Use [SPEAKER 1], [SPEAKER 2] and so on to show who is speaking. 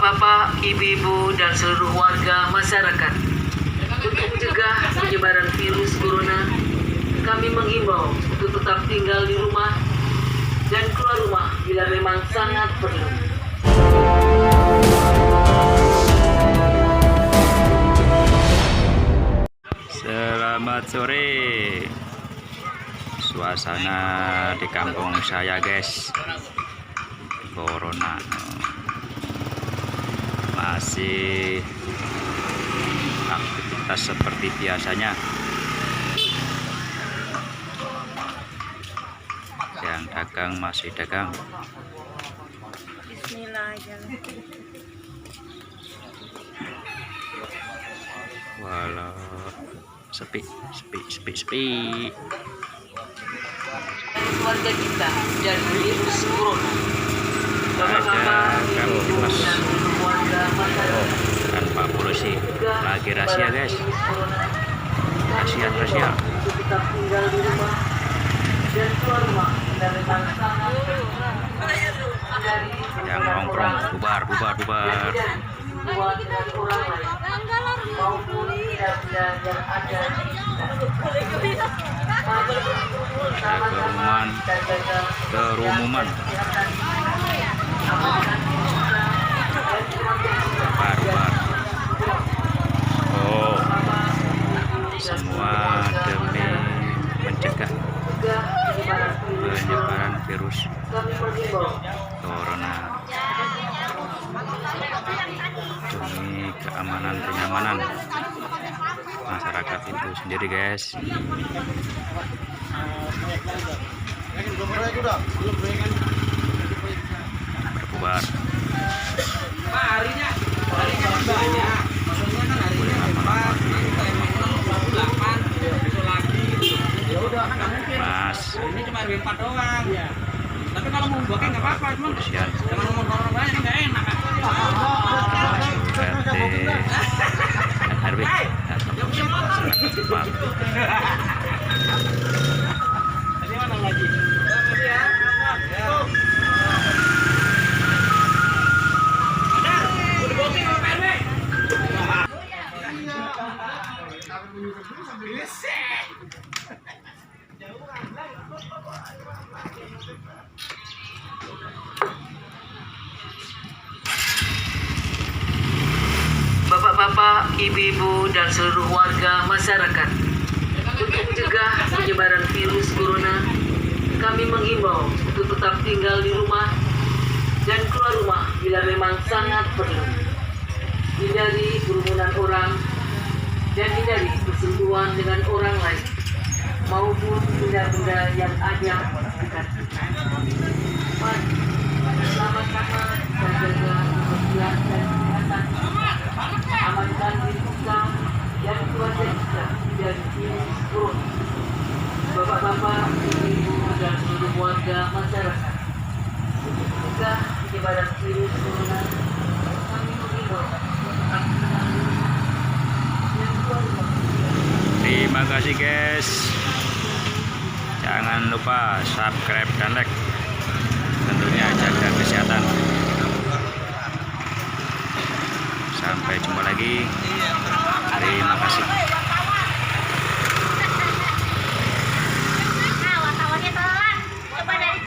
[SPEAKER 1] Bapak-bapak, ibu-ibu, dan seluruh warga masyarakat, untuk mencegah penyebaran virus corona, kami menghimbau untuk tetap tinggal di rumah dan keluar rumah bila memang sangat perlu.
[SPEAKER 2] Selamat sore. Suasana di kampung saya, guys. Corona masih aktivitas seperti biasanya. Yang dagang masih dagang.
[SPEAKER 3] Bismillah aja.
[SPEAKER 2] Walau sepi.
[SPEAKER 1] Keluarga kita dari virus corona. Bapak-bapak, ibu-ibu, dan seluruh warga masyarakat.
[SPEAKER 2] Kan Pak Polisi lagi rahasia, guys. Rahasia.
[SPEAKER 1] Untuk tetap tinggal di rumah dan keluar rumah bila memang sangat perlu.
[SPEAKER 2] Yang nongkrong bubar.
[SPEAKER 1] Buat dengan orang lain maupun benda-benda yang ada
[SPEAKER 2] kerumunan bubar. Oh, semua demi mencegah penyebaran virus corona, demi kenyamanan masyarakat itu sendiri, guys. Berbubar. Mas,
[SPEAKER 4] ini cuma 4 doang. Tapi kalau mau bokeh nggak apa-apa, cuman jangan ngomong orang banyak nggak enak.
[SPEAKER 2] RT,
[SPEAKER 4] Tadi mana lagi? Udah bokeh sama PRW.
[SPEAKER 1] Bapak-bapak, ibu-ibu, dan seluruh warga masyarakat, untuk mencegah penyebaran virus corona, kami menghimbau untuk tetap tinggal di rumah dan keluar rumah bila memang sangat perlu. Hindari kerumunan orang dan hindari bersentuhan dengan orang lain maupun benda-benda yang ada dekat kita. Mari bersama-sama dan jaga kebersihan dan kesehatan. Amankan diri kita dan keluarga kita dari virus corona. Bapak-bapak, ibu-ibu, dan seluruh warga masyarakat, untuk mencegah penyebaran virus corona, kami menghimbau tetap tinggal di rumah dan keluar rumah.
[SPEAKER 2] terima kasih, guys. Jangan lupa subscribe dan like. Tentunya jaga kesehatan. Sampai jumpa lagi.